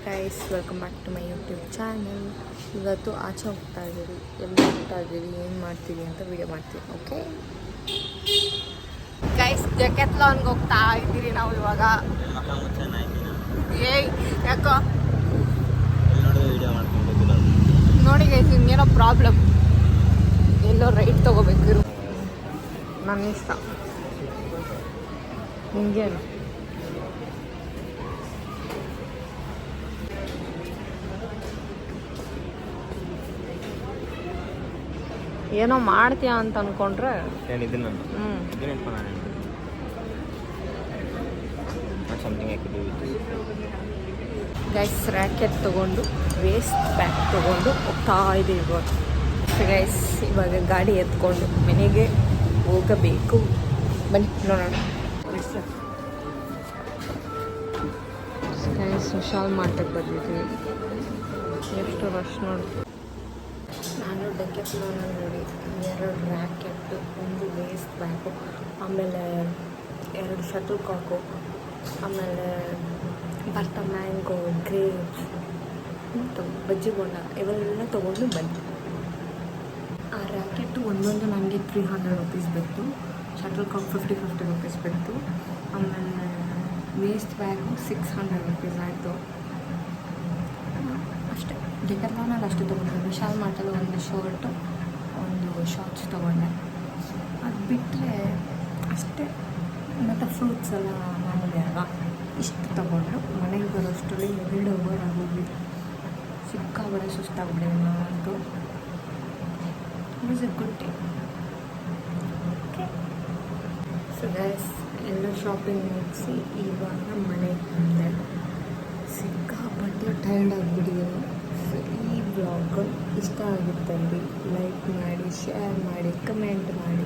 Guys, welcome back to my YouTube channel. ಇವತ್ತು ಆಚೆ ಹೋಗ್ತಾ ಇದ್ದೀವಿ, ಎಲ್ಲಿ ಹೋಗ್ತಾ ಇದ್ದೀವಿ, ಏನು ಮಾಡ್ತೀವಿ ಅಂತ ವಿಡಿಯೋ ಮಾಡ್ತೀವಿ. ಓಕೆ ಗೈಸ್, ಡೆಕ್ಯಾಥ್ಲಾನ್ಗೆ ಹೋಗ್ತಾ ಇದ್ದೀರಿ ನಾವು ಇವಾಗ. ಏಯ್ ಯಾಕೋ ನೋಡಿ ಗೈಸ್, ಹಿಂಗೇನೋ ಪ್ರಾಬ್ಲಮ್, ಎಲ್ಲೋ ರೈಟ್ ತೊಗೋಬೇಕು. ನನ್ನ ಇಷ್ಟ, ಹಿಂಗೇನು ಏನೋ ಮಾಡ್ತೀಯ ಅಂತ ಅನ್ಕೊಂಡ್ರೆ ಗೈಸ್, ರ್ಯಾಕೆಟ್ ತೊಗೊಂಡು ವೇಸ್ಟ್ ಬ್ಯಾಗ್ ತೊಗೊಂಡು ಹೋಗ್ತಾ ಇದ್ದೀವಿ ಇವಾಗ. ಗೈಸ್, ಇವಾಗ ಗಾಡಿ ಎತ್ಕೊಂಡು ಮನೆಗೆ ಹೋಗಬೇಕು. ಬನ್ನಿ ನೋಡೋಣ. ಗೈಸ್, ವಿಶಾಲ್ ಮಾರ್ಟಿಗೆ ಬಂದಿದ್ದೀವಿ. ಎಷ್ಟು ರಶ್ ನೋಡಿ. ನಾನು ಡೆಕ್ಯಾಥ್ಲಾನಲ್ಲಿ ನೋಡಿ 2 ರ್ಯಾಕೆಟ್ಟು, 1 ವೇಸ್ಟ್ ಬ್ಯಾಗು, ಆಮೇಲೆ 2 ಶಟಲ್ ಕಾಕು, ಆಮೇಲೆ ಭರ್ತ ಮ್ಯಾಂಗೋ, ಗ್ರೇಪ್ಸ್ ಮತ್ತು ಬಜ್ಜಿ ಬೋಂಡ ಇವೆಲ್ಲ ತೊಗೊಂಡು ಬಂದೆ. ಆ ರ್ಯಾಕೆಟು ಒಂದೊಂದು ನನಗೆ 300 ರುಪೀಸ್ ಬಿತ್ತು. ಶಟಲ್ ಕಾಕ್ 50 ರುಪೀಸ್ ಬಿತ್ತು. ಆಮೇಲೆ ವೇಸ್ಟ್ ಬ್ಯಾಗು 600 ರುಪೀಸ್ ಆಯಿತು. ಅಷ್ಟೇ, ಡೆಕ್ಯಾಥ್ಲಾನಲ್ಲಿ ಅಷ್ಟೇ ತೊಗೊಂಡೆ. ವಿಶಾಲ್ ಮಾರ್ಟಲ್ಲಿ 1 ಶರ್ಟು, 1 ಶಾರ್ಟ್ಸ್ ತೊಗೊಂಡೆ. ಅದು ಬಿಟ್ಟರೆ ಅಷ್ಟೇ. ಮತ್ತು ಫ್ರೂಟ್ಸ್ ಎಲ್ಲ ಮಾಮೂಲಿ ಅಲ್ವಾ, ಇಷ್ಟು ತೊಗೊಂಡು ಮನೆಗೆ ಬರೋಷ್ಟರಲ್ಲಿ 2 ಅವರ್ ಆಗೋಗಿ ಸಿಕ್ಕಾಬಳೆ ಸುಸ್ತಾಗ್ಬಿಟ್ಟಿದೆ ನಾನಂತೂ. It was A good day. Okay, so guys, ಎಲ್ಲ ಶಾಪಿಂಗ್ ಮುಗಿಸಿ ಇವಾಗ ಮನೆಗೆ ಬಂದೆ. ಸಿಕ್ಕಾಪಟ್ಟೆ ಟೈರ್ಡ್ ಆಗಿಬಿಟ್ಟಿದ್ದೀನಿ. ಸೊ ಈ ಬ್ಲಾಗ್ ಇಷ್ಟ ಆಗುತ್ತಲ್ಲಿ ಲೈಕ್ ಮಾಡಿ, ಶೇರ್ ಮಾಡಿ, ಕಮೆಂಟ್ ಮಾಡಿ,